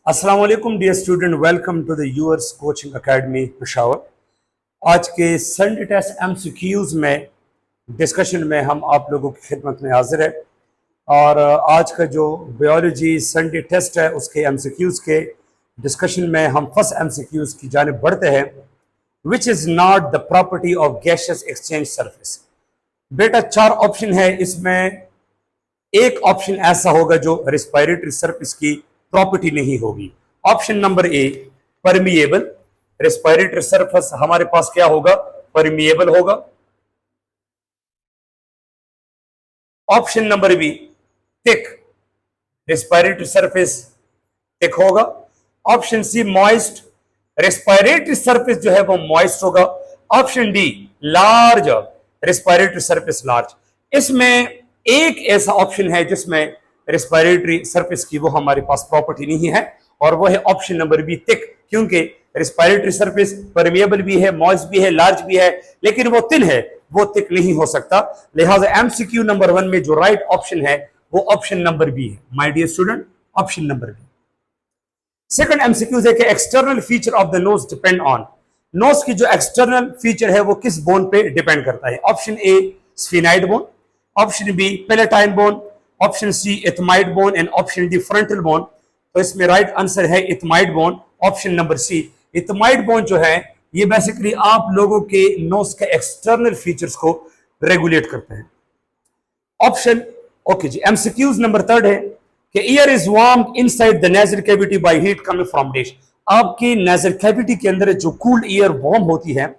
अस्सलाम वालेकुम dear student, welcome to the yours coaching academy Peshawar. आज के संडे टेस्ट एमसीक्यूज में डिस्कशन में हम आप लोगों की खिदमत में हाजिर है। और आज का जो बायोलॉजी संडे टेस्ट है उसके एमसीक्यूज के डिस्कशन में हम फर्स्ट एमसीक्यूज की जानिब बढ़ते हैं। Which is not the property of gaseous exchange surface. बेटा चार ऑप्शन है, इसमें एक ऑप्शन ऐसा होगा जो रेस्पिरेटरी सरफेस की प्रॉपर्टी नहीं होगी। Option number A permeable, respiratory surface हमारे पास क्या होगा, परमिएबल होगा। Option number B thick, respiratory surface thick होगा। Option C moist, respiratory surface जो है वो मॉइस्ट होगा। Option D large, respiratory surface large. इसमें एक ऐसा ऑप्शन है जिसमें रेस्पिरेटरी सरफेस की वो हमारे पास प्रॉपर्टी नहीं है, और वो है ऑप्शन नंबर बी थिक, क्योंकि रेस्पिरेटरी सरफेस परमिएबल भी है, मॉइस्ट भी है, लार्ज भी है, लेकिन वो थिन है, वो थिक नहीं हो सकता। लिहाजा एमसीक्यू नंबर 1 में जो राइट ऑप्शन है वो ऑप्शन नंबर बी है my dear student, option number B. Second MCQ है कि external feature of the nose depend on. Nose की जो एक्सटर्नल फीचर है वो किस बोन पे डिपेंड करता है। Option A sphenoid bone, option B palatine bone, option C ethmoid bone and option D frontal bone. तो इसमें राइट आंसर है ethmoid bone, option number C. Ethmoid bone जो है ये बेसिकली आप लोगों के नोज के एक्सटर्नल फीचर्स को रेगुलेट करते हैं। ऑप्शन ओके जी। एमसीक्यूज नंबर थर्ड है कि year is warm inside the nasal cavity by heat coming from dish. आपकी नेजल कैविटी के अंदर जो कूल्ड ईयर वार्म होती है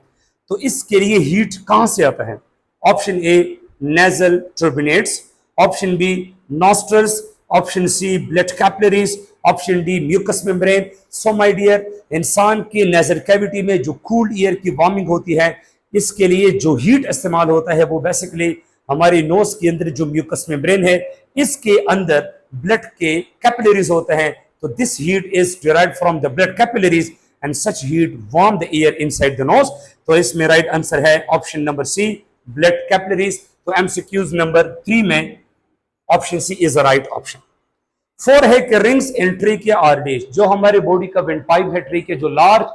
तो इसके लिए हीट कहां से आता है। Option A nasal turbinates, option B nostrils, option C blood capillaries, option D mucus membrane. So my dear, इंसान की नेजल कैविटी में जो कूल्ड ईयर की वार्मिंग होती है इसके लिए जो हीट इस्तेमाल होता है वो बेसिकली हमारी नोज के अंदर जो म्यूकस मेम्ब्रेन है इसके अंदर ब्लड के कैपिलरीज होते हैं। तो this heat is derived from the blood capillaries and such heat warm the air inside the nose. तो इसमें राइट आंसर है option number C blood capillaries. तो एमसीक्यूज नंबर 3 में option C is the right option. 4 है कि rings in trachea are dash. जो हमारे body का विंड पाइप है ट्रेकिया, जो लार्ज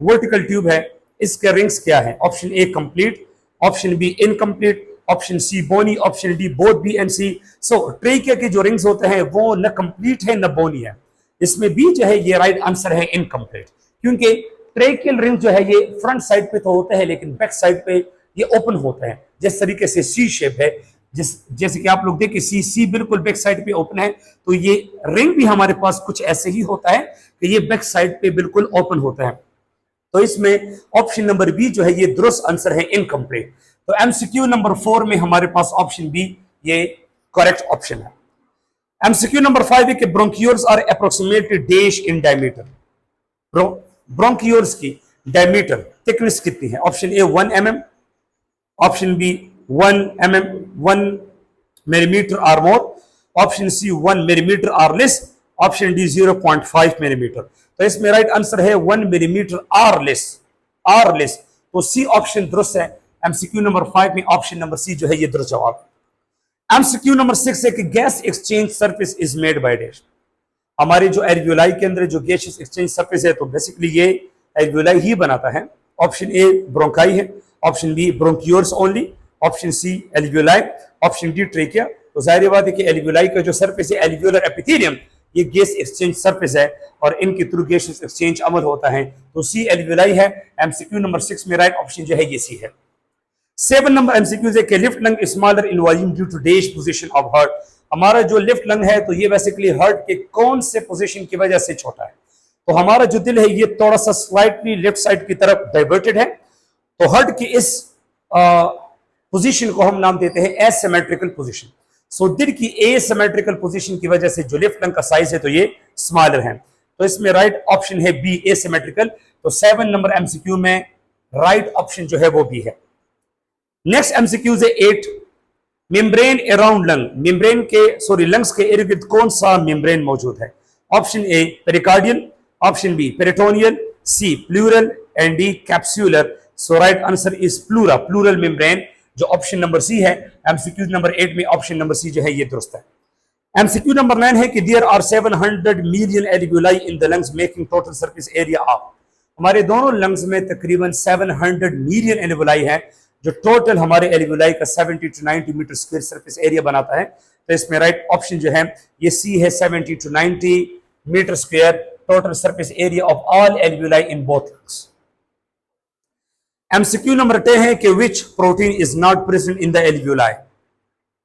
वर्टिकल ट्यूब है, इसके रिंग्स क्या है। Option A complete, option B incomplete, option C bony, option D both B and C. So trachea के जो रिंग्स होते हैं वो न कंप्लीट है न बोनी है। इसमें बी जो है ये राइट आंसर है इनकम्प्लीट, क्योंकि ट्रेकियल रिंग जो है ये फ्रंट साइड पे तो होते हैं लेकिन बैक साइड पे ये ओपन होते हैं। जिस तरीके से सी शेप है, जैसे कि आप लोग देखिए सी बिल्कुल बैक साइड पे ओपन है, तो ये रिंग भी हमारे पास कुछ ऐसे ही होता है कि ये बैक साइड पे बिल्कुल ओपन होता है। तो इसमें ऑप्शन नंबर बी जो है ये दुरुस्त आंसर है इनकम्प्लीट। तो एमसीक्यू नंबर 4 में हमारे पास ऑप्शन बी ये करेक्ट ऑप्शन है। एमसीक्यू नंबर 5 है कि bronchioles are approximately dash in diameter. Bronchioles की डायमीटर थिकनेस कितनी है। Option A 1 mm, option B 1 mm 1 millimetre और मोर, ऑप्शन सी 1 मिलीमीटर और लेस, ऑप्शन डी 0.5 मिलीमीटर। तो इसमें राइट आंसर है 1 मिलीमीटर और लेस, और लेस। तो सी ऑप्शन दुरुस्त है। एमसीक्यू नंबर 5 में ऑप्शन नंबर सी जो है ये दुरुस्त जवाब। एमसीक्यू नंबर 6 है कि gas exchange surface is made by dash. हमारे जो एल्वियोलाई के अंदर जो गैस एक्सचेंज सरफेस है तो बेसिकली ये एल्वियोलाई ही बनाता है। ऑप्शन ए ब्रोंकाई है, option B bronchioles only, option C alveoli, option D trachea. तो जाहिर बात है कि एल्वियोलाई का जो सरफेस है एल्वियोलर एपिथेलियम, ये गैस एक्सचेंज सरफेस है और इनके थ्रू गैस एक्सचेंज अमल होता है। तो सी एल्वियोलाई है। एमसीक्यू नंबर 6 में राइट ऑप्शन जो है ये सी है। 7 नंबर एमसीक्यू है कि left lung smaller in volume due to dash position of heart. हमारा जो लिफ्ट लंग है तो ये बेसिकली हार्ट के कौन से पोजीशन की वजह से छोटा है। तो हमारा जो दिल है ये थोड़ा सा स्लाइटली लेफ्ट साइड की तरफ डाइवर्टेड है। तो हार्ट की इस पोजीशन को हम नाम देते हैं एसिमेट्रिकल पोजीशन। सो दिल की एसिमेट्रिकल पोजीशन की वजह से जो लेफ्ट लंग का साइज है तो ये स्मॉलर है। तो इसमें राइट ऑप्शन है बी एसिमेट्रिकल। तो 7 नंबर एमसीक्यू में राइट ऑप्शन जो है वो बी है। नेक्स्ट एमसीक्यू है 8, मेम्ब्रेन अराउंड लंग। मेम्ब्रेन के लंग्स के इर्द गिर्द कौन सा मेम्ब्रेन मौजूद है। Option A pericardial, option B peritoneal, C pleural and D capsular. So right answer is pleura, pleural membrane, जो ऑप्शन नंबर सी है। एमसीक्यू नंबर 8 में ऑप्शन नंबर सी जो है ये दुरुस्त है। एमसीक्यू नंबर 9 है कि there are 700 million alveoli in the lungs making total surface area of, हमारे दोनों लंग्स में तकरीबन 700 मिलियन एल्वियोलाई है, जो टोटल हमारे एल्वियोलाई का 70 to 90 metre square surface area बनाता है। तो इसमें राइट ऑप्शन जो है ये सी है, 70 to 90 metre square total surface area of all alveoli in both lungs. MCQ number 10 है कि which protein is not present in the alveoli,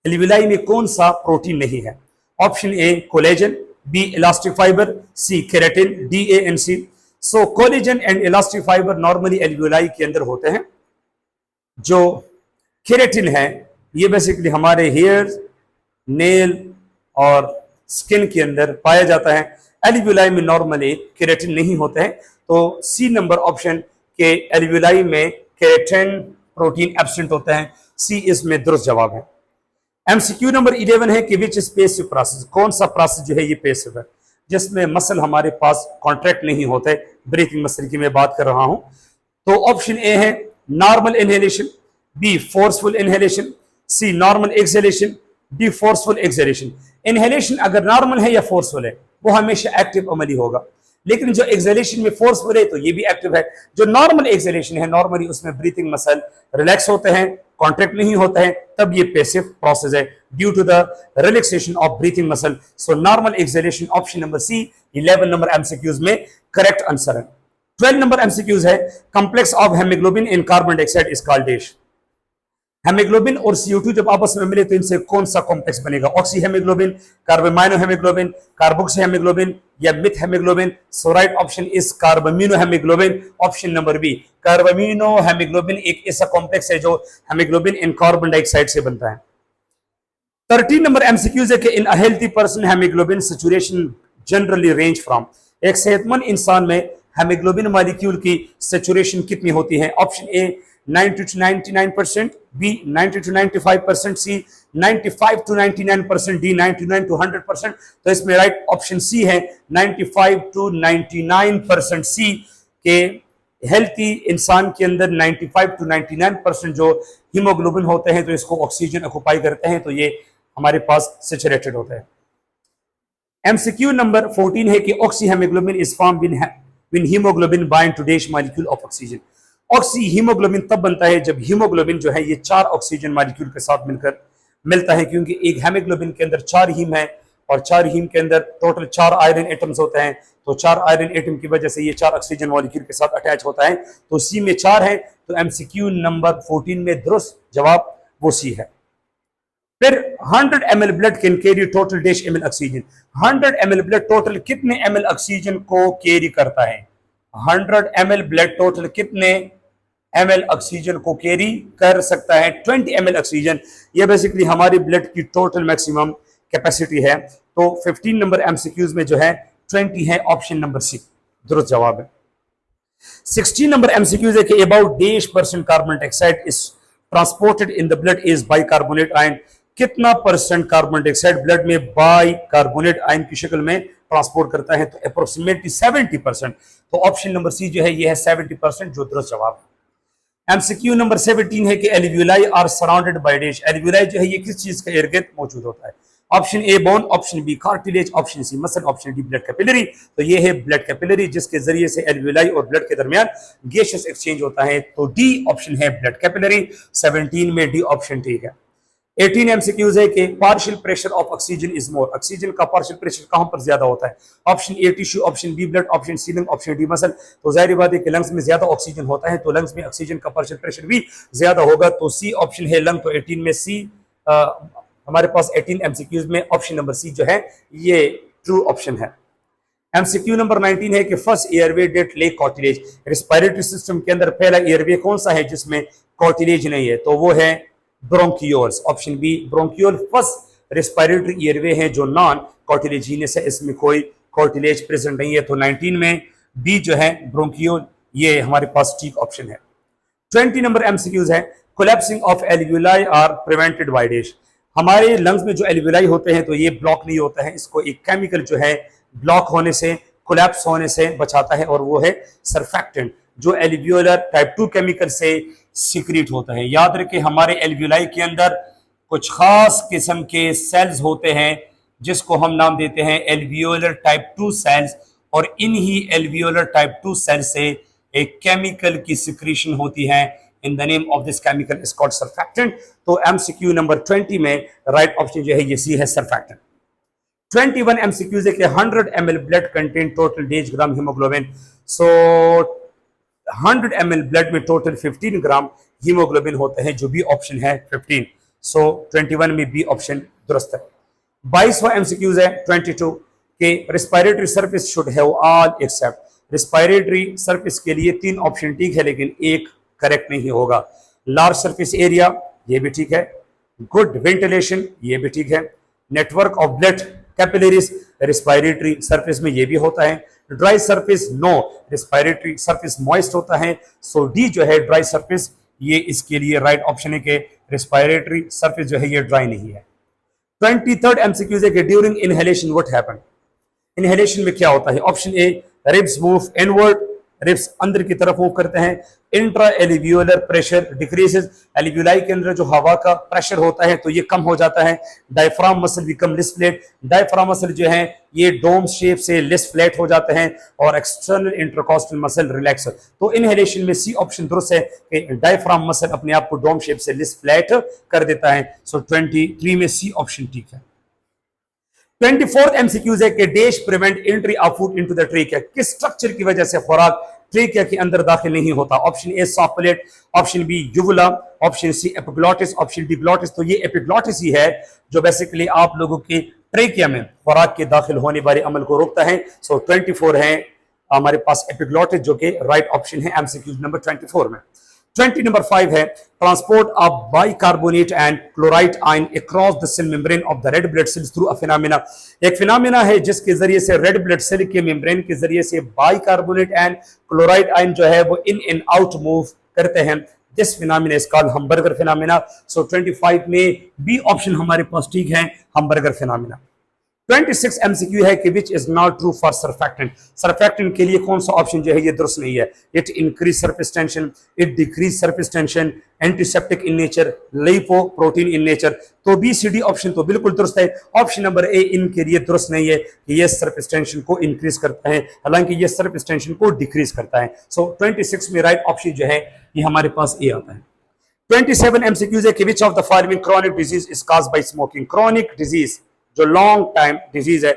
alveoli में कौन सा प्रोटीन नहीं है। Option A collagen, B elastic fibre, C keratin, D A and C. So collagen and elastic fibre normally alveoli के अंदर होते हैं। जो केराटिन है ये बेसिकली हमारे हेयर, नेल और स्किन के अंदर पाया जाता है। एल्वियोलाई में नॉर्मली केराटिन नहीं होते हैं। तो सी नंबर ऑप्शन के एल्वियोलाई में केराटिन प्रोटीन एब्सेंट होता है, सी इसमें दुरुस्त जवाब है। एमसीक्यू नंबर 11 है कि विच पेसिव प्रोसेस, कौन सा प्रोसेस जो है ये पेसिव है, जिसमें मसल हमारे पास कॉन्ट्रैक्ट नहीं होते, ब्रीथिंग मसल की मैं बात कर रहा हूं। तो ऑप्शन ए है normal inhalation, B forceful inhalation, C normal exhalation, D forceful exhalation. Inhalation अगर नॉर्मल है या फोर्सफुल है वो हमेशा एक्टिव अमली होगा, लेकिन जो एक्सहेलेशन में फोर्सफुल है तो ये भी एक्टिव है। जो नॉर्मल एक्सहेलेशन है नॉर्मली उसमें ब्रीथिंग मसल रिलैक्स होते हैं, कॉन्ट्रैक्ट नहीं होता है, तब ये पैसिव प्रोसेस है due to the relaxation of breathing muscle. So normal exhalation option number C 11 number MCQs में करेक्ट आंसर है। 12 नंबर एमसीक्यूज है complex of haemoglobin in carbon dioxide is called dash. Haemoglobin और CO2 जब आपस में मिले तो इनसे कौन सा कॉम्प्लेक्स बनेगा, oxyhaemoglobin, carbaminohaemoglobin, carboxyhaemoglobin या methaemoglobin. So right option is carbaminohaemoglobin, option number B. Carbaminohaemoglobin एक ऐसा कॉम्प्लेक्स है जो हेमोग्लोबिन इन कार्बन डाइऑक्साइड से बनता है। 13 नंबर एमसीक्यूज है कि in a healthy person haemoglobin saturation generally range from, एक सेहतमंद इंसान में हेमोग्लोबिन मॉलिक्यूल की सैचुरेशन कितनी होती है। Option A 90 to 99%, B 90 to 95%, C 95 to 99%, D 99 to 100%। तो इसमें राइट ऑप्शन सी है 95 to 99% सी के हेल्थी इंसान के अंदर 95 to 99% जो हीमोग्लोबिन होते हैं तो इसको ऑक्सीजन ऑक्युपाई करते हैं, तो ये हमारे पास सैचुरेटेड होता है। एमसीक्यू नंबर 14 है कि oxyhaemoglobin is form when haemoglobin bind to dash molecule of oxygen. Oxyhaemoglobin तब बनता है जब हीमोग्लोबिन जो है ये 4 ऑक्सीजन मॉलिक्यूल के साथ मिलकर मिलता है, क्योंकि एक हेमोग्लोबिन के अंदर 4 हीम है और 4 हीम के अंदर टोटल 4 आयरन एटम्स होते हैं। तो 4 आयरन एटम की वजह से ये 4 ऑक्सीजन मॉलिक्यूल के साथ अटैच होता है, तो सी में 4 है। तो एमसीक्यू नंबर 14 में दुरुस्त जवाब वो सी है। फिर 100 ml blood can carry total dash ml oxygen. 100 ml blood total कितने ml ऑक्सीजन को कैरी करता है। 100 ml ब्लड टोटल कितने ml ऑक्सीजन को कैरी कर सकता है। 20 ml ऑक्सीजन, ये बेसिकली हमारी ब्लड की टोटल मैक्सिमम कैपेसिटी है। तो 15 नंबर एमसीक्यूज में जो है 20 है, ऑप्शन नंबर सी दुरुस्त जवाब है। 16 नंबर एमसीक्यूज है कि about dash % carbon dioxide is transported in the blood is bicarbonate ion. कितना % कार्बन डाइऑक्साइड ब्लड में बाइकार्बोनेट आयन की शक्ल में ट्रांसपोर्ट करता है। तो अप्रोक्सीमेटली 70%। तो ऑप्शन नंबर सी जो है ये है 70% जो दुरुस्त जवाब है। एमसीक्यू नंबर 17 है कि alveoli are surrounded by dash. Alveoli जो है ये किस चीज के इर्द-गिर्द मौजूद होता है। Option A bone, option B cartilage, option C muscle, option D blood capillary. तो ये है ब्लड कैपिलरी जिसके जरिए से एल्वियोलाई और ब्लड के दरमियान गैसियस एक्सचेंज होता है। तो डी ऑप्शन है ब्लड कैपिलरी। 17 में डी ऑप्शन ठीक है। 18 एमसीक्यूज है कि partial pressure of oxygen is more. Oxygen का पार्शियल प्रेशर कहां पर ज्यादा होता है। Option A tissue, option B blood, option C lung, option D muscle. तो जाहिर बात है कि लंग्स में ज्यादा ऑक्सीजन होता है तो लंग्स में ऑक्सीजन का पार्शियल प्रेशर भी ज्यादा होगा। तो सी ऑप्शन है लंग। तो 18 में सी हमारे पास 18 एमसीक्यूज में ऑप्शन नंबर सी जो है ये ट्रू ऑप्शन है। एमसीक्यू नंबर 19 है कि first airway that lack cartilage. Respiratory system के अंदर पहला एयरवे कौन सा है जिसमें कार्टिलेज नहीं है। तो वो है bronchioles, option B bronchiole first respiratory airway है जो नॉन कार्टिलेजिनस है, इसमें कोई कार्टिलेज प्रेजेंट नहीं है। तो 19 में बी जो है ब्रोंकियोल ये हमारे पास ठीक ऑप्शन है। 20 नंबर एमसीक्यूज है collapsing of alveoli are prevented by dash. हमारे लंग्स में जो एल्वियोलाई होते हैं तो ये ब्लॉक नहीं होता है, इसको एक केमिकल जो है ब्लॉक होने से, कोलैप्स होने से बचाता है और वो है सर्फेक्टेंट जो एल्वियोलर टाइप 2 केमिकल से सीक्रेट होता है। याद रखें हमारे एल्वियोलाई के अंदर कुछ खास किस्म के सेल्स होते हैं जिसको हम नाम देते हैं एल्वियोलर टाइप 2 सेल्स, और इन्हीं एल्वियोलर टाइप 2 सेल से एक केमिकल की सिक्रीशन होती है। In the name of this chemical is called surfactant. तो एमसीक्यू नंबर 20 में राइट ऑप्शन जो है ये सी है, सर्फेक्टेंट। 21 एमसीक्यूज है कि 100 ml blood contain total dash gram haemoglobin. So 100 ml blood में टोटल 15 ग्राम हीमोग्लोबिन होते हैं, जो बी ऑप्शन है 15। सो 21 में बी ऑप्शन दुरुस्त है। 22वां एमसीक्यूज है 22 के respiratory surface should have all except. Respiratory surface के लिए 3 ऑप्शन ठीक है, लेकिन एक करेक्ट नहीं होगा। लार्ज सरफेस एरिया, ये भी ठीक है। गुड वेंटिलेशन, ये भी ठीक है। Network of blood capillaries, respiratory surface में ये भी होता है। Dry surface, no, respiratory surface moist होता है। सो डी जो है ड्राई सरफेस, ये इसके लिए राइट ऑप्शन है कि रेस्पिरेटरी सरफेस जो है ये ड्राई नहीं है। 23rd एमसीक्यूज है कि during inhalation what happen. Inhalation में क्या होता है? ऑप्शन ए, रिब्स मूव इनवर्ड, रिब्स अंदर की तरफ मूव करते हैं। इंट्रा एलिवियोलर प्रेशर डिक्रीजेस, एलिवियोलाई के अंदर जो हवा का प्रेशर होता है तो ये कम हो जाता है। Diaphragm muscle become less flat, diaphragm muscle जो है ये डोम शेप से लेस फ्लैट हो जाते हैं। और एक्सटर्नल इंटरकॉस्टल मसल रिलैक्स। तो इनहेलेशन में सी ऑप्शन दुरुस्त है कि डायफ्राम मसल अपने आप को डोम शेप से लेस फ्लैट कर देता है। सो 23 में सी ऑप्शन ठीक है। 24th एमसीक्यूज है कि dash prevent entry of food into the trachea. किस स्ट्रक्चर की वजह से खुराक ट्रेकिया के अंदर दाखिल नहीं होता? Option A soft plate, option B uvula, option C epiglottis, option D glottis. तो ये एपिग्लॉटिस ही है जो बेसिकली आप लोगों के ट्रेकिया में खुराक के दाखिल होने वाले अमल को रोकता है। सो 24 है हमारे पास एपिग्लॉटिस, जो कि राइट ऑप्शन है एमसीक्यूज नंबर 24 में। 20 नंबर 5 है transport of bicarbonate and chloride ion across the cell membrane of the red blood cells through a phenomena. एक फिनोमेना है जिसके जरिए से रेड ब्लड सेल के मेम्ब्रेन के जरिए से बाइकार्बोनेट एंड क्लोराइड आयन जो है वो इन एंड आउट मूव करते हैं। This phenomena is called hamburger phenomena. So 25 में बी ऑप्शन हमारे पास ठीक है, हमबर्गर फिनोमेना। 26 एमसीक्यू है कि which is not true for surfactant. Surfactant के लिए कौन सा ऑप्शन जो है ये दुरुस्त नहीं है? It increase surface tension, it decrease surface tension, antiseptic in nature, lipo protein in nature. तो बी सी डी ऑप्शन तो बिल्कुल दुरुस्त है। ऑप्शन नंबर ए इनके लिए दुरुस्त नहीं है कि ये सरफेस टेंशन को इंक्रीज करता है, हालांकि ये सरफेस टेंशन को डिक्रीज करता है। सो 26 में राइट ऑप्शन जो है ये हमारे पास ए आता है। 27 एमसीक्यूज है कि विच of the following chronic disease is caused by smoking. Chronic disease जो लॉन्ग टाइम डिजीज है,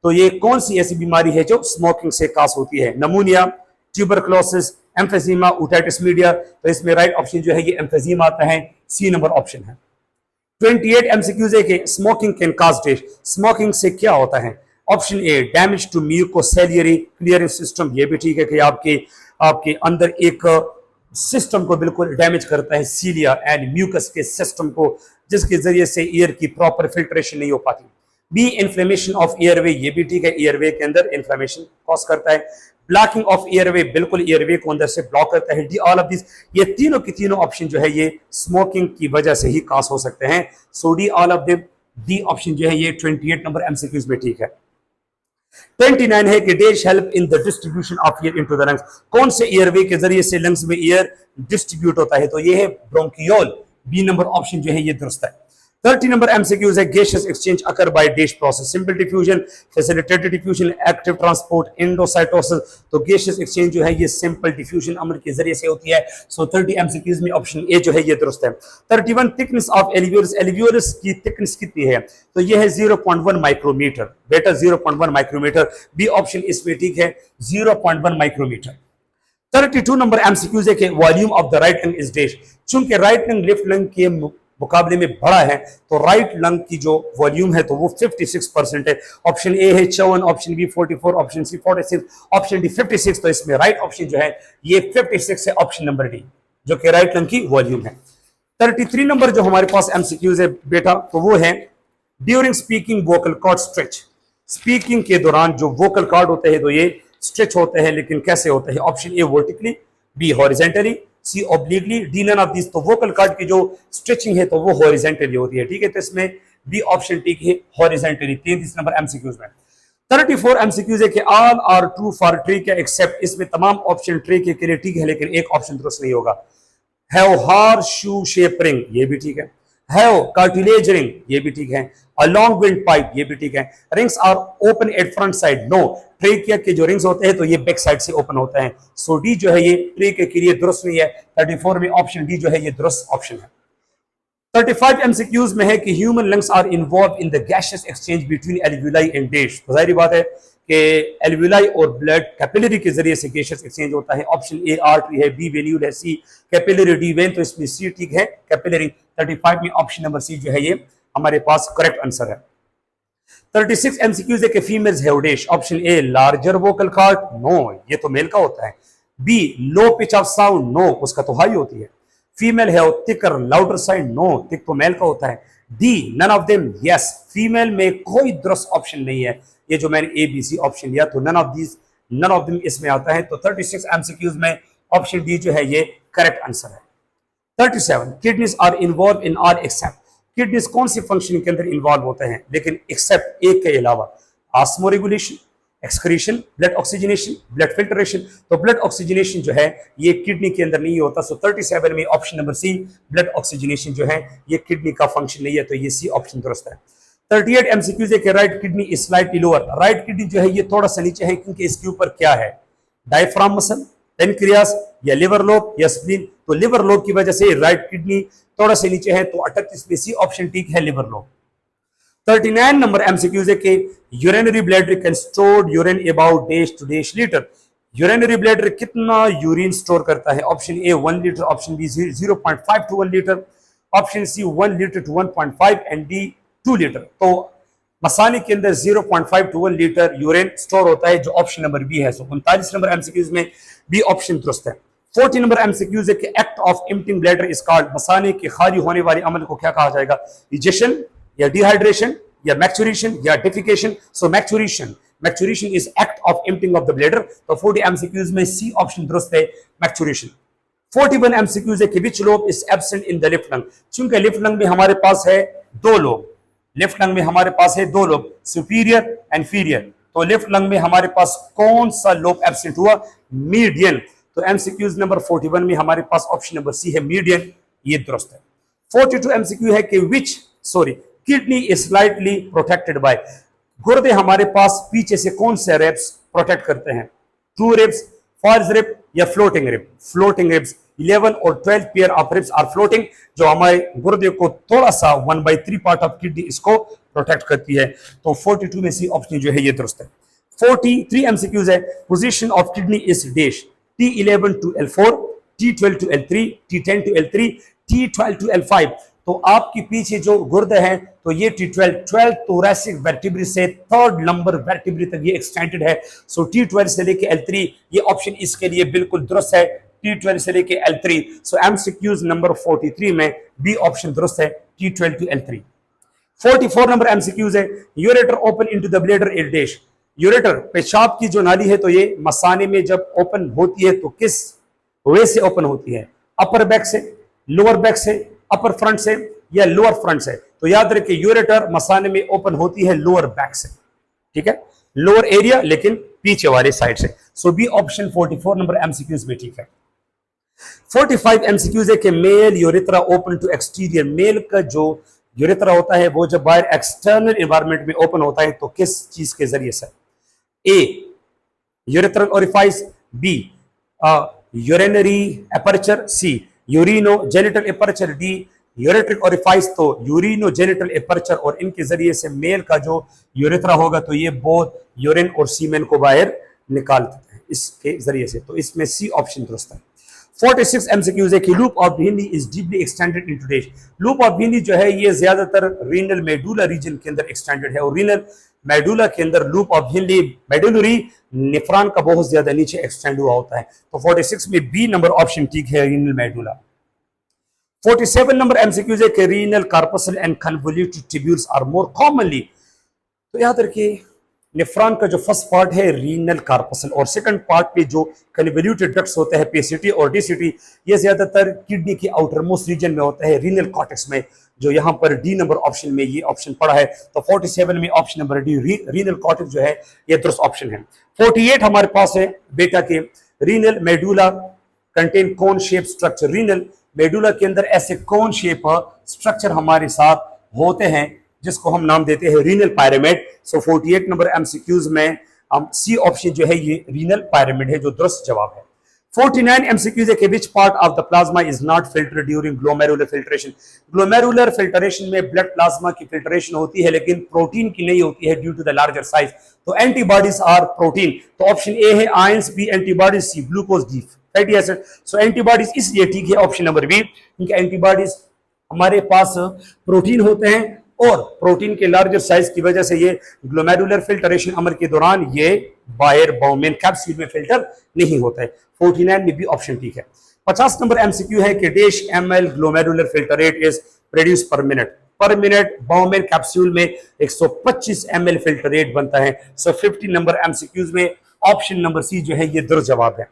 तो ये कौन सी ऐसी बीमारी है जो स्मोकिंग से काज होती है? Pneumonia, tuberculosis, emphysema, otitis media. तो इसमें राइट ऑप्शन जो है ये एम्फेजीमा आता है, सी नंबर ऑप्शन है। 28 एमसीक्यूज है कि smoking can cause death. Smoking से क्या होता है? Option A damage to mucociliary clearing system, ये भी ठीक है कि आपके अंदर एक सिस्टम को बिल्कुल डैमेज करता है, सीलिया एंड म्यूकस के सिस्टम को, जिसके जरिए से एयर की प्रॉपर फिल्ट्रेशन नहीं हो पाती। बी इन्फ्लेमेशन ऑफ एयरवे, ये भी ठीक है, एयरवे के अंदर इन्फ्लेमेशन कॉज करता है। ब्लॉकिंग ऑफ एयरवे, बिल्कुल एयरवे को अंदर से ब्लॉक करता है। डी ऑल ऑफ दिस, ये तीनों की तीनों ऑप्शन जो है ये स्मोकिंग की वजह से ही कॉज हो सकते हैं। So D all of them, D option जो है ये 28 नंबर एमसीक्यूज में ठीक है। 29 है कि dash help in the distribution of air into the lungs. कौन से एयरवे के जरिए से लंग्स में एयर डिस्ट्रीब्यूट होता है? तो ये है ब्रोंकियोल, बी नंबर ऑप्शन जो है ये दुरुस्त है। 30 नंबर एमसीक्यूज है gaseous exchange occur by dash process. Simple diffusion, facilitated diffusion, active transport, endocytosis. तो गैसियस एक्सचेंज जो है ये सिंपल डिफ्यूजन अमल के जरिए से होती है। सो 30 एमसीक्यूज में ऑप्शन ए जो है ये दुरुस्त है। 31 थिकनेस ऑफ एल्वियोलस, एल्वियोलस की थिकनेस कितनी है? तो ये है 0.1 माइक्रोमीटर, बेटा 0.1 माइक्रोमीटर, बी ऑप्शन इसमें ठीक है, 0.1 माइक्रोमीटर। 32 नंबर एमसीक्यूज है कि volume of the right lung is dash. चूंकि राइट लंग लेफ्ट लंग के मुकाबले में बड़ा है तो राइट लंग की जो वॉल्यूम है तो वो 56% है। ऑप्शन ए है 54, option B 44, option C 46, option D 56। तो इसमें राइट ऑप्शन जो है ये 56 है, ऑप्शन नंबर डी, जो कि राइट लंग की वॉल्यूम है। 33 नंबर जो हमारे पास एमसीक्यूज है बेटा, तो वो है during speaking vocal cord stretch. Speaking के दौरान जो वोकल कॉर्ड होते हैं तो ये स्ट्रेच होते हैं, लेकिन कैसे होते हैं? Option A vertically, B horizontally, C obliquely, D none of this. तो वोकल कॉर्ड की जो स्ट्रेचिंग है तो वो हॉरिजेंटली होती है, ठीक है। तो इसमें बी ऑप्शन ठीक है, हॉरिजेंटली। 33 नंबर एमसीक्यूज में 34 एमसीक्यूज है कि all are true for trachea except. इसमें तमाम ऑप्शन ट्रेकिया के लिए ठीक है, लेकिन एक ऑप्शन दुरुस्त नहीं होगा। Have horse shoe shape ring, ये भी ठीक है। हैव कार्टिलेज रिंग, ये भी ठीक है। अ लॉन्ग विंड पाइप, ये भी ठीक है। Rings are open at front side, no. Trachea के जो रिंग्स होते हैं तो ये बैक साइड से ओपन होते हैं। सो डी जो है ये ट्रेकिया के लिए दुरुस्त नहीं है। 34 में ऑप्शन डी जो है ये दुरुस्त ऑप्शन है। 35 एमसीक्यूज में है कि human lungs are involve in the gaseous exchange between alveoli and dash. तो जाहिर बात है कि एल्वियोलाई और ब्लड कैपिलरी के जरिए से गैसियस एक्सचेंज होता है। ऑप्शन ए आर्टरी है, बी वेन्यूल है, सी कैपिलरी, डी वेन। तो इसमें सी ठीक है, कैपिलरी। 35 में ऑप्शन नंबर सी जो है ये हमारे पास करेक्ट आंसर है। 36 एमसीक्यूज है कि females have dash. Option A larger vocal cord, no, ये तो मेल का होता है। B low pitch of sound, no, उसका तो हाई होती है। Female have thicker louder side, no, thick तो मेल का होता है। D none of them, yes, female में कोई दुरुस्त ऑप्शन नहीं है। ये जो मैंने ए बी सी ऑप्शन लिया तो नन ऑफ देम इसमें आता है। तो 36 एमसीक्यूज में ऑप्शन डी जो है ये करेक्ट आंसर है। 37 kidneys are involve in are except. Kidneys कौन सी फंक्शन के अंदर इन्वॉल्व होते हैं लेकिन एक्सेप्ट एक के अलावा? Osmo regulation, excretion, blood oxygenation, blood filtration. तो ब्लड ऑक्सीजनेशन जो है ये किडनी के अंदर नहीं होता। सो 37 में option number C blood oxygenation जो है ये किडनी का फंक्शन नहीं है। तो ये सी ऑप्शन दुरुस्त है। 38 एमसीक्यूज है कि right kidney is slightly lower. Right kidney जो है ये थोड़ा सा नीचे है क्योंकि इसके ऊपर क्या है? डायफ्राम मसल, पेनक्रियास या लिवर लोब या स्प्लीन। तो लिवर लोब की वजह से राइट किडनी थोड़ा सा नीचे है। तो 38 में सी ऑप्शन ठीक है, लिवर लोब। 39 नंबर एमसीक्यूज है कि urinary bladder can store urine about dash to dash litre. Urinary bladder कितना यूरिन स्टोर करता है? Option A 1 litre, option B 0.5 to 1 litre, option C 1 litre to 1.5 and D 2 litre. तो मसाने के अंदर 0.5 to 1 litre urine store होता है, जो ऑप्शन नंबर बी है। सो 39 नंबर एमसीक्यूज में बी ऑप्शन दुरुस्त है। 40 नंबर एमसीक्यूज है कि act of emptying bladder is called. मसाने के खाली होने वाले अमल को क्या कहा जाएगा? इजेशन या डिहाइड्रेशन या मैक्चुरेशन या defecation. So मैक्चुरेशन is act of emptying of the bladder. तो 40 एमसीक्यूज में सी ऑप्शन दुरुस्त है, मैक्चुरेशन। 41 एमसीक्यूज है कि which lobe is absent in the left lung. चूंकि लेफ्ट लंग में हमारे पास है दो लोब, लेफ्ट लंग में हमारे पास है दो लोब, सुपीरियर एंड इंफीरियर। तो लेफ्ट लंग में हमारे पास कौन सा लोब एब्सेंट हुआ? मीडियन। तो एमसीक्यूज नंबर 41 में हमारे पास ऑप्शन नंबर सी है, मीडियन, ये दुरुस्त है। 42 एमसीक्यू है कि kidney is slightly protected by. गुर्दे हमारे पास पीछे से कौन से रिब्स प्रोटेक्ट करते हैं? ट्रू रिब्स, फॉल्स रिब या फ्लोटिंग रिब? Floating ribs. 11 और 12 pair of ribs are floating, जो हमारे गुर्दे को थोड़ा सा 1/3 पार्ट ऑफ किडनी इसको प्रोटेक्ट करती है। तो 42 में सी ऑप्शन जो है ये दुरुस्त है। 43 एमसीक्यूज है, position of kidney is dash. T11 to L4, T12 to L3, T10 to L3, T12 to L5। तो आपके पीछे जो गुर्दे हैं तो ये T12 थोरैसिक वर्टिब्रे से 3rd नंबर वर्टिब्रे तक ये एक्सटेंडेड है। सो T12 से लेके L3 ये ऑप्शन इसके लिए बिल्कुल दुरुस्त है, T12 से लेके L3। सो एमसीक्यूज नंबर 43 में बी ऑप्शन दुरुस्त है, T12 to L3। 44 number MCQs है, ureter open into the bladder is dash. Ureter पेशाब की जो नाली है तो ये मसाने में जब ओपन होती है तो किस वे से ओपन होती है? अपर बैक से, लोअर बैक से, अपर फ्रंट से या लोअर फ्रंट से? तो याद रखिए यूरेटर मसाने में ओपन होती है लोअर बैक से, ठीक है, लोअर एरिया लेकिन पीछे वाले साइड से। So B option 44 number MCQs में ठीक है। 45 एमसीक्यूज है कि male urethra open to exterior. Male का जो यूरेथ्रा होता है वो जब बाहर एक्सटर्नल एनवायरनमेंट में ओपन होता है तो किस चीज के जरिए से? A urethral orifice, B urinary aperture, C urinogenital aperture, D ureteric orifice. तो यूरिनो जेनिटल एपर्चर और इनके जरिए से मेल का जो यूरेथ्रा होगा तो ये बहुत यूरिन और सीमेन को बाहर निकालते हैं इसके जरिए से। तो इसमें सी ऑप्शन दुरुस्त है। 46 एमसीक्यूज है कि लूप ऑफ भिंडी is deeply extended into dash. Loop of भिंडी जो है ये ज्यादातर रीनल मेडुला रीजन के अंदर एक्सटेंडेड है और रीनल मेडुला के अंदर लूप ऑफ भिंडी मेडुलरी नेफ्रॉन का बहुत ज्यादा नीचे एक्सटेंड हुआ होता है। तो 46 में बी नंबर ऑप्शन ठीक है, रीनल मेडुला। 47 नंबर एमसीक्यूज है कि renal corpuscle and convoluted tubules are more commonly. तो याद रखिए नेफ्रॉन का जो फर्स्ट पार्ट है रीनल कार्पसल और सेकंड पार्ट पे जो कन्वोल्यूटेड डक्ट्स होते हैं पेसिटी और डीसीटी, ये ज्यादातर किडनी के आउटर मोस्ट रीजन में होता है, रीनल कॉर्टेक्स में, जो यहाँ पर डी नंबर ऑप्शन में ये ऑप्शन पड़ा है। तो 47 में option number D renal cortex जो है ये दुरुस्त ऑप्शन है। 48 हमारे पास है बेटा के renal medulla contain cone shape structure. Renal medulla के अंदर ऐसे कोन शेप स्ट्रक्चर हमारे साथ होते हैं जिसको हम नाम देते हैं रीनल पायरामिड। सो 48 नंबर एमसीक्यूज में हम सी ऑप्शन जो है ये रीनल पायरामिड है जो दुरुस्त जवाब है। 49 MCQs है कि which part of the plasma is not filtered during glomerular filtration। Glomerular filtration में ब्लड प्लाज्मा की फिल्ट्रेशन होती है लेकिन प्रोटीन की नहीं होती है due to the larger size. तो एंटीबॉडीज आर प्रोटीन। तो ऑप्शन ए है ions, B antibodies, C glucose, D fatty acid. So antibodies इसलिए ठीक है ऑप्शन नंबर बी, क्योंकि एंटीबॉडीज हमारे पास प्रोटीन होते हैं और प्रोटीन के लार्जर साइज की वजह से ये ग्लोमेरुलर फिल्ट्रेशन अमल के दौरान ये बाहर बाउमेन कैप्सूल में फिल्टर नहीं होता है। 49 में भी ऑप्शन ठीक है। 50 नंबर एमसीक्यू है कि dash ml glomerular filtrate is produce पर मिनट बाउमेन कैप्सूल में 125 ml फिल्ट्रेट बनता है। सो 50 नंबर एमसीक्यूज में ऑप्शन नंबर सी जो है ये दुरुस्त जवाब है।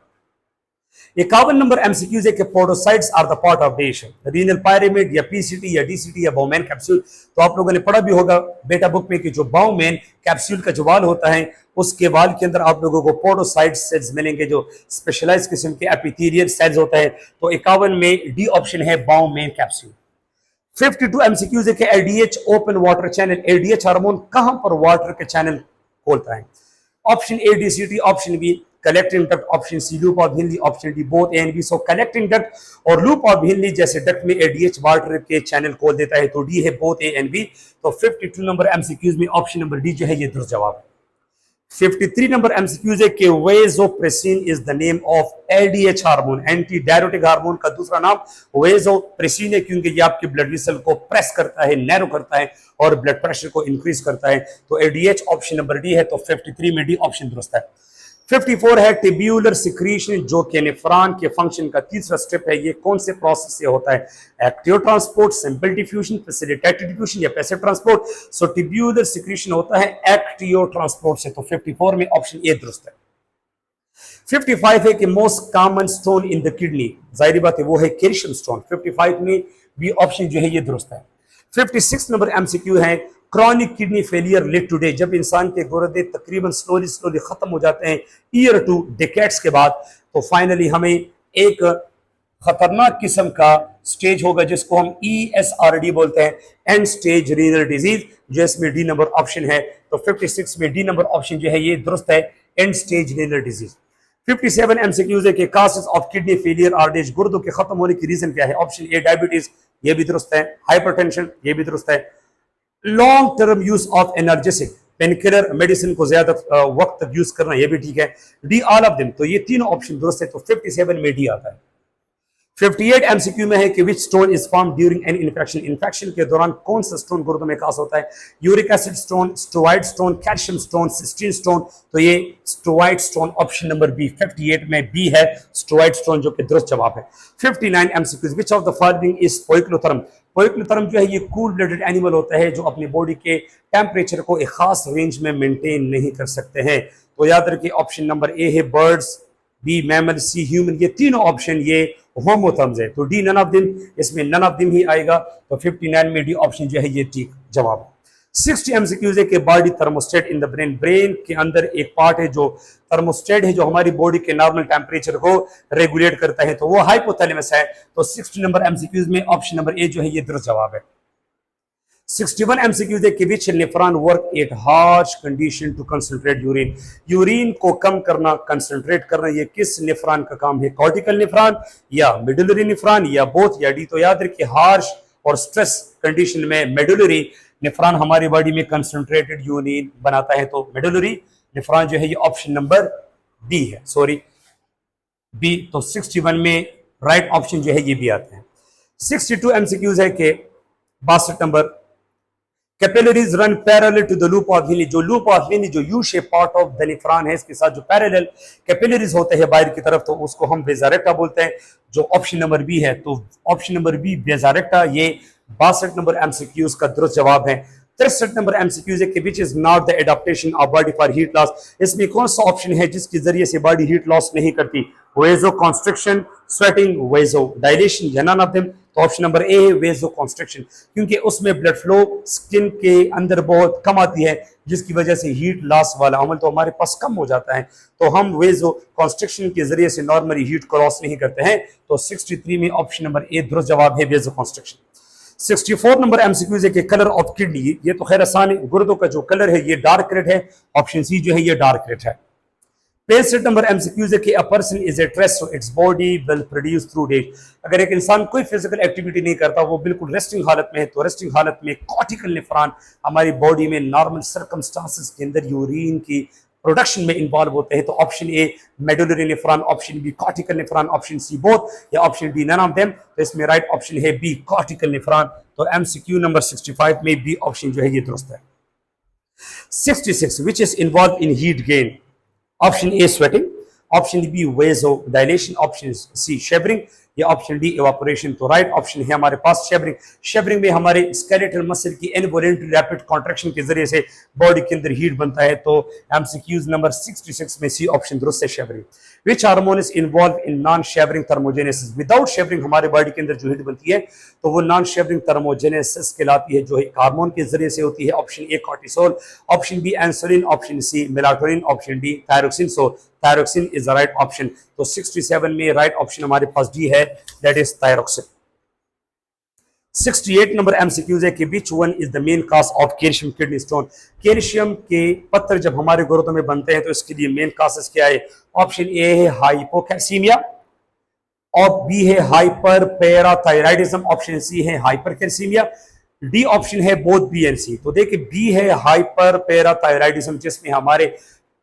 51 नंबर एमसीक्यूज है कि podocytes are the part of dash renal pyramid या पीसीटी या डीसीटी या बाउमेन कैप्सूल। तो आप लोगों ने पढ़ा भी होगा बेटा बुक में कि जो बाउमेन कैप्सूल का जो वाल होता है उसके वाल के अंदर आप लोगों को पोडोसाइट सेल्स मिलेंगे जो स्पेशलाइज किस्म के एपिथेलियल सेल्स होता है। तो 51 में डी ऑप्शन है बाउमेन कैप्सूल। 52 एमसीक्यूज है कि LDH open water channel, LDH hormone कहां पर वाटर के चैनल खोलता है। Option A DCT, option B collecting duct, option C loop of Henle, option D both A and B. So collecting duct और loop of Henle जैसे duct में ADH water के channel खोल देता है तो डी है बोथ ए एंड बी। तो 52 नंबर एमसीक्यूज में ऑप्शन नंबर डी जो है ये दुरुस्त जवाब है। 53 नंबर एमसीक्यूज है कि vasopressin is the name of LDH hormone, anti diuretic hormone का दूसरा नाम वेजोप्रेसिन है क्योंकि ये आपके ब्लड वेसल को प्रेस करता है, नैरो करता है और ब्लड प्रेशर को इंक्रीज करता है। तो एलडीएच ऑप्शन नंबर डी है। तो 53 में डी ऑप्शन दुरुस्त है। 54 है टिब्यूलर सिक्रीशन जो कि नेफ्रॉन के फंक्शन का तीसरा स्टेप है। ये कौन से प्रोसेस से होता है? Active transport, simple diffusion, facilitated diffusion या पैसिव ट्रांसपोर्ट। सो टिब्यूलर सिक्रीशन होता है एक्टिव ट्रांसपोर्ट से। तो 54 में ऑप्शन ए दुरुस्त है। 55 है कि most common stone in the kidney, जाहिर बात है वो है कैल्शियम स्टोन। 55 में बी ऑप्शन जो है ये दुरुस्त है। 56 नंबर एमसीक्यू है chronic kidney failure led to day, जब इंसान के गुर्दे तकरीबन स्लोली खत्म हो जाते हैं ईयर टू डिकेड्स के बाद, तो फाइनली हमें एक खतरनाक किस्म का स्टेज होगा जिसको हम ESRD बोलते हैं, एंड स्टेज रीनल डिजीज, जिसमें डी नंबर ऑप्शन है। तो 56 में डी नंबर ऑप्शन जो है ये दुरुस्त है, end stage renal disease. 57 MCQs है कि causes of kidney failure are dash, गुर्दों के खत्म होने की रीजन क्या है? ऑप्शन ए डायबिटीज, ये भी दुरुस्त है। हाइपरटेंशन, ये भी दुरुस्त है। Long term use of energetic painkiller medicine को ज्यादा वक्त तक यूज करना, ये भी ठीक है। डी ऑल ऑफ देम, तो ये तीनों ऑप्शन दुरुस्त है। तो 57 में डी आता है। 58 एमसीक्यू में है कि which stone is form during an infection, infection के दौरान कौन सा स्टोन गुर्दों में कास होता है? Uric acid stone, steroid stone, calcium stone, cystine stone. तो ये steroid stone option number B 58 में बी है स्टेरॉइड स्टोन जो कि दुरुस्त जवाब है। 59 MCQs which of the following is poikilotherm, poikilotherm जो है ये कूल ब्लडेड एनिमल होता है जो अपनी बॉडी के टेम्परेचर को एक खास रेंज में मेंटेन नहीं कर सकते हैं। तो याद रखिए ऑप्शन नंबर ए है बर्ड्स, बी मैमल, सी ह्यूमन। ये तीनों ऑप्शन ये होमोथर्म्स है। तो डी नन ऑफ दिम, इसमें नन ऑफ दिम ही आएगा। तो 59 में डी ऑप्शन जो है ये ठीक जवाब है। 60 एमसीक्यूज है कि body thermostat in the brain, brain के अंदर एक पार्ट है जो थर्मोस्टेट है जो हमारी बॉडी के नॉर्मल टेम्परेचर को रेगुलेट करता है, तो वो हाइपोथैलेमस है। तो 60 नंबर एमसीक्यूज में ऑप्शन नंबर ए जो है ये दुरुस्त जवाब है। 61 एमसीक्यूज है कि which nephron work at harsh condition to concentrate urine, urine को कम करना, कंसंट्रेट करना, ये किस नेफ्रॉन का काम है? कॉर्टिकल नेफ्रॉन या मेडुलरी नेफ्रॉन या बोथ या डी? तो याद रखिए हार्श और स्ट्रेस कंडीशन में मेडुलरी नेफ्रॉन हमारी बॉडी में कंसंट्रेटेड यूरिन बनाता है। तो मेडुलरी नेफ्रॉन जो है ये ऑप्शन नंबर बी है, सॉरी बी। तो 61 में राइट ऑप्शन जो है ये भी आता है। 62 एमसीक्यूज है कि 62 number capillaries run parallel to the loop of Henle, जो लूप ऑफ हिनली जो U shape part of the nephron है इसके साथ जो पैरेलल कैपिलरीज होते हैं बाहर की तरफ, तो उसको हम वेजारेक्टा बोलते हैं, जो ऑप्शन नंबर बी है। तो ऑप्शन नंबर बी वेजारेक्टा ये 62 नंबर एमसीक्यूज का दुरुस्त जवाब है। 63 नंबर एमसीक्यूज है कि which is not the adaptation of body for heat loss, इसमें कौन सा ऑप्शन है जिसके जरिए से बॉडी हीट लॉस नहीं करती? वेजो कॉन्स्ट्रिक्शन, स्वेटिंग, वेजो डायलेशन या नन ऑफ देम? तो ऑप्शन नंबर ए है वेजो कॉन्स्ट्रिक्शन, क्योंकि उसमें ब्लड फ्लो स्किन के अंदर बहुत कम आती है, जिसकी वजह से हीट लॉस वाला अमल तो हमारे पास कम हो जाता है, तो हम वेजो कॉन्स्ट्रिक्शन के जरिए से नॉर्मली हीट को लॉस नहीं करते हैं। तो 63 में ऑप्शन नंबर ए दुरुस्त जवाब है वेजो कॉन्स्ट्रिक्शन। 64 नंबर एमसीक्यूज है कि कलर ऑफ किडनी, ये तो खैर आसान है, गुर्दों का जो कलर है ये डार्क रेड है, ऑप्शन सी जो है ये डार्क रेड है। 65 नंबर एमसीक्यूज है कि a person is a stress so its body will produce through that, अगर एक इंसान कोई फिजिकल एक्टिविटी नहीं करता, वो बिल्कुल रेस्टिंग हालत में है, तो रेस्टिंग हालत में कॉर्टिकल नेफ्रॉन हमारी बॉडी में नॉर्मल सर्कमस्टांसेस के अंदर यूरिन की प्रोडक्शन में इन्वॉल्व होते हैं, तो option A medullary nephron, option B cortical nephron, option C both, या option D none of them. तो इसमें राइट ऑप्शन है बी कॉर्टिकल नेफ्रॉन। तो एमसीक्यू नंबर 65 में बी ऑप्शन जो है ये दुरुस्त है। 66 which is involve in heat gain, option A sweating, option B vasodilation, option C shivering, या ऑप्शन डी इवापोरेशन। तो राइट ऑप्शन है हमारे पास शेवरिंग। शेवरिंग में हमारे स्केलेटल मसल की इनवॉलंटरी रैपिड कॉन्ट्रैक्शन के जरिए से बॉडी के अंदर हीट बनता है, तो एमसीक्यूज नंबर 66 में सी ऑप्शन दुरुस्त है shivering. Which hormone is involve in non shivering thermogenesis, without shivering हमारे बॉडी के अंदर जो हीट बनती है तो वो नॉन शेवरिंग थर्मोजेनेसिस कहलाती है, जो एक हार्मोन के जरिए से होती है। Option A cortisol, option B insulin, option C melatonin, option D thyroxine. So thyroxine is the right option. तो 67 में राइट ऑप्शन हमारे पास डी है, that is thyroxine. 68 number MCQs है कि which one is the main cause of calcium kidney stone, calcium के पत्थर जब हमारे गुर्दों में बनते हैं तो इसके लिए मेन कॉजेस क्या है। ऑप्शन ए है हाइपोकैल्सीमिया, और बी है हाइपर पैराथायराइडिज्म, ऑप्शन सी है हाइपरकैल्सीमिया, डी ऑप्शन है बोथ बी एंड सी। तो देखिए बी है हाइपर पैराथायराइडिज्म, जिसमें हमारे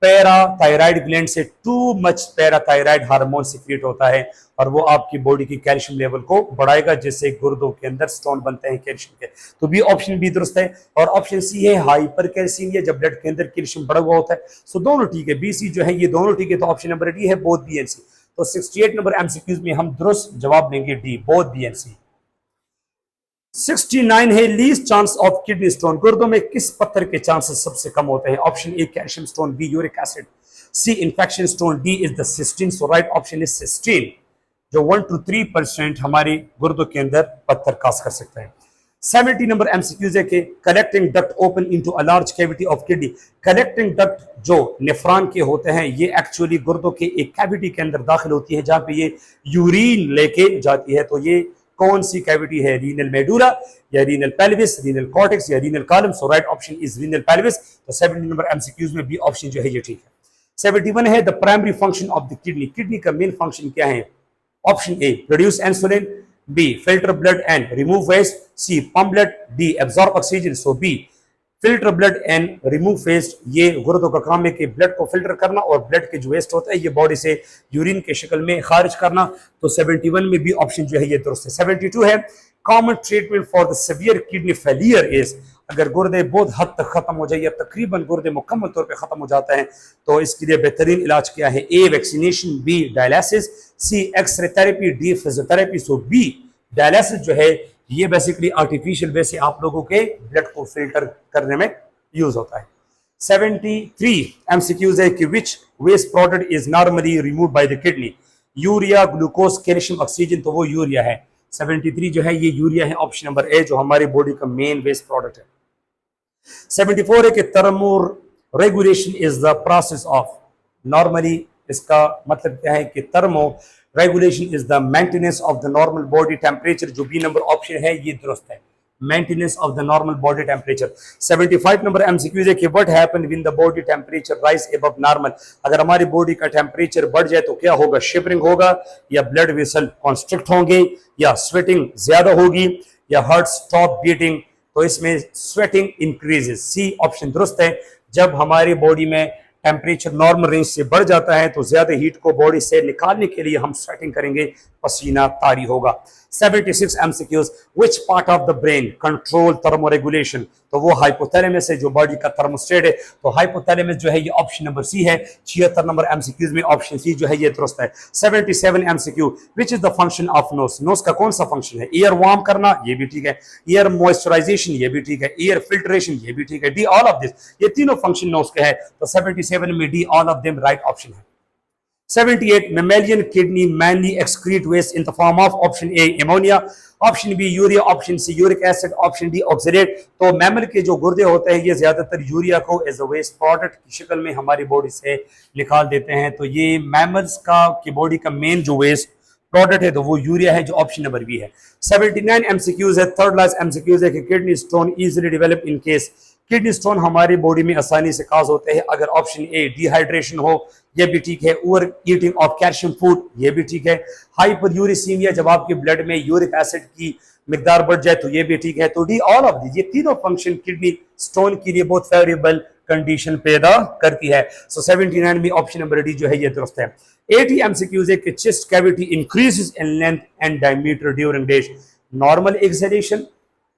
पैराथायराइड ग्लैंड से too much parathyroid hormone secrete होता है, और वो आपकी बॉडी की कैल्शियम लेवल को बढ़ाएगा, जिससे गुर्दों के अंदर स्टोन बनते हैं कैल्शियम के। तो बी ऑप्शन भी दुरुस्त है। और ऑप्शन सी है हाइपर कैल्सीमिया, जब ब्लड के अंदर कैल्शियम बढ़ा हुआ होता है। सो दोनों ठीक है, बी सी जो है ये दोनों ठीक है। तो ऑप्शन नंबर डी है बोथ बी एंड सी। तो 68 नंबर एमसीक्यूज में हम दुरुस्त जवाब देंगे D, both B and C. 69 है least chance of kidney stone, गुर्दों में किस पत्थर के चांसेस सबसे कम होते हैं। Option A calcium stone, B uric acid, C infection stone, D is the cystine. So right option is cystine, जो 1 to 3% हमारी गुर्दों के अंदर पत्थर काज कर सकते हैं। 70 नंबर एमसीक्यूज है कि collecting duct open into a large cavity of kidney, collecting duct जो नेफ्रॉन के होते हैं ये एक्चुअली गुर्दों के एक कैविटी के अंदर दाखिल होती है, जहां पे ये यूरिन लेके जाती है। तो ये कौन सी कैविटी है, रीनल मेडुला या रीनल पेल्विस, रीनल कॉर्टेक्स या renal column. So right option is renal pelvis. तो 70 नंबर एमसीक्यूज में बी ऑप्शन जो है ये ठीक है। 71 है the primary function of the kidney, kidney का मेन फंक्शन क्या है। Option A produce insulin, B filter blood and remove waste, C pump blood, D absorb oxygen. So B filter blood and remove waste, ये गुर्दों का काम है कि blood को filter करना और ब्लड के जो वेस्ट होता है ये बॉडी से यूरिन के शक्ल में खारिज करना। तो 71 में भी ऑप्शन जो है ये दुरुस्त है। 72 है common treatment for the severe kidney failure is, अगर गुर्दे बहुत हद तक खत्म हो जाए या तकरीबन गुर्दे मुकम्मल तौर पे खत्म हो जाते हैं तो इसके लिए बेहतरीन इलाज क्या है। ए वैक्सीनेशन, बी डायलिसिस, सी एक्सरे थेरेपी, डी फिजियोथेरेपी। सो बी डायलिसिस जो है ये बेसिकली आर्टिफिशियल वे से आप लोगों के ब्लड को फिल्टर करने में यूज होता है। 73 एमसीक्यूज है कि which waste product is normally remove by the kidney, urea, glucose, calcium, oxygen. तो वो यूरिया है। 73 जो है ये यूरिया है, ऑप्शन नंबर ए, जो हमारी बॉडी का मेन वेस्ट प्रोडक्ट है। 74 है कि thermo regulation is the process of, normally इसका मतलब क्या है कि thermo regulation is the maintenance of the normal body temperature, जो बी नंबर ऑप्शन है ये दुरुस्त है, maintenance of the normal body temperature. 75 number MCQs है कि what happen when the body temperature rise above normal, अगर हमारी बॉडी का टेम्परेचर बढ़ जाए तो क्या होगा, शिवरिंग होगा या ब्लड वेसल कॉन्स्ट्रिक्ट होंगे या स्वेटिंग ज्यादा होगी या हार्ट स्टॉप बीटिंग। तो इसमें स्वेटिंग इंक्रीजेस, सी ऑप्शन दुरुस्त है। जब हमारी बॉडी में टेम्परेचर नॉर्मल रेंज से बढ़ जाता है तो ज्यादा हीट को बॉडी से निकालने के लिए हम स्वेटिंग करेंगे, पसीना तारी होगा। 76 MCQs which part of the brain control thermoregulation, तो वो हाइपोथैलेमस है जो बॉडी का थर्मोस्टेट है। तो हाइपोथैलेमस जो है ये ऑप्शन नंबर सी है। 76 नंबर एमसीक्यूज में ऑप्शन सी जो है ये दुरुस्त है। 77 MCQ which is the function of nose, nose का कौन सा फंक्शन है, एयर वार्म करना ये भी ठीक है, एयर मॉइस्चराइजेशन ये भी ठीक है, एयर फिल्ट्रेशन ये भी ठीक है, डी ऑल ऑफ दिस, ये तीनों फंक्शन नोज के है। तो 77 में D all of them right option है। 78 mammalian kidney mainly excrete waste in the form of option A ammonia, option B urea, option C uric acid, option D oxidate. तो mammal के जो गुर्दे होते हैं ये ज्यादातर यूरिया को एज अ वेस्ट प्रोडक्ट की शक्ल में हमारी बॉडी से निकाल देते हैं। तो ये मैमल्स का की बॉडी का मेन जो वेस्ट प्रोडक्ट है तो वो यूरिया है, जो ऑप्शन नंबर बी है। 79 एमसीक्यूज है। थर्ड लास्ट एमसीक्यूज है कि kidney stone easily develop in case, kidney stone हमारी बॉडी में आसानी से काज होते हैं अगर ऑप्शन ए डिहाइड्रेशन हो, ये भी ठीक है। Over eating of calcium food, ये भी ठीक है। हाइपर यूरिसीमिया, जब आपके ब्लड में यूरिक एसिड की मिकदार बढ़ जाए तो ये भी ठीक है। तो डी ऑल ऑफ दी, ये तीनों फंक्शन किडनी स्टोन के लिए बहुत फेवरेबल कंडीशन पैदा करती है। सो 79 में ऑप्शन नंबर डी जो है ये दुरुस्त है। 80 एमसीक्यूज है कि chest cavity increases in length and diameter during days, normal exhalation,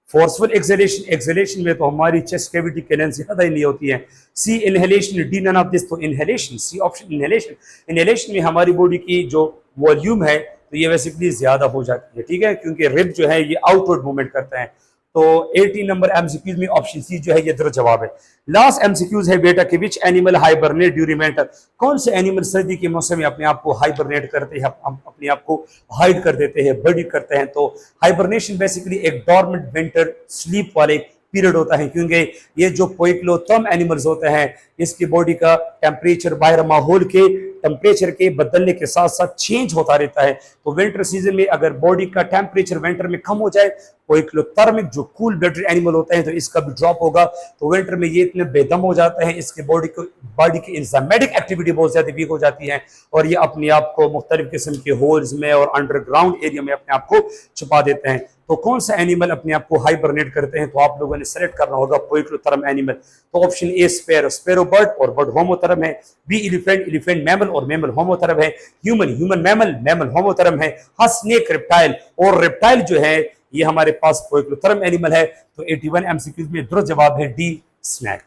forceful exhalation, exhalation में तो हमारी चेस्ट कैविटी की लेंथ ज्यादा ही नहीं होती है। C inhalation, D none of this. तो inhalation, C option inhalation, inhalation में हमारी बॉडी की जो वॉल्यूम है तो ये बेसिकली ज्यादा हो जाती है, ठीक है, क्योंकि रिब जो है ये आउटवर्ड मूवमेंट करता है। तो 18 नंबर एमसीक्यूज में ऑप्शन सी जो है ये दुरुस्त जवाब है। लास्ट एमसीक्यूज है बेटा कि which animal hibernate during winter, कौन से एनिमल सर्दी के मौसम में अपने आप को हाइबरनेट करते हैं, अपने आप को हाइड कर देते हैं, बड़ी करते हैं। तो हाइबरनेशन बेसिकली एक डॉर्मेंट विंटर स्लीप वाले पीरियड होता है, क्योंकि ये जो पोइक्लोथर्म एनिमल्स होते हैं इसकी बॉडी का टेम्परेचर बाहर माहौल के टेम्परेचर के बदलने के साथ साथ चेंज होता रहता है। तो विंटर सीजन में अगर बॉडी का टेम्परेचर विंटर में कम हो जाए, पोइक्लोथर्मिक जो कूल ब्लडेड एनिमल होते हैं तो इसका भी ड्रॉप होगा। तो विंटर में ये इतने बेदम हो जाते हैं, इसके बॉडी की इंजामेटिक एक्टिविटी बहुत ज्यादा वीक हो जाती है और ये अपने आप को मुख्तलिफ किस्म के होल्स में और अंडरग्राउंड एरिया में अपने आप को छुपा देते हैं। तो कौन सा एनिमल अपने आप को हाइबरनेट करते हैं, तो आप लोगों ने सेलेक्ट करना होगा पोइक्लोथर्म एनिमल। तो ऑप्शन ए स्पैरो, स्पैरो बर्ड और बर्ड होमोथर्म है। बी एलिफेंट, एलिफेंट मैमल और मैमल होमोथर्म है। ह्यूमन, ह्यूमन मैमल, मैमल होमोथर्म है। हाँ स्नेक रेप्टाइल, और रेप्टाइल जो है ये हमारे पास पोइक्लोथर्म एनिमल है। तो 81 एमसीक्यूज में दुरुस्त जवाब है डी स्नैक।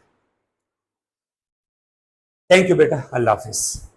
थैंक यू बेटा, अल्लाह हाफिज।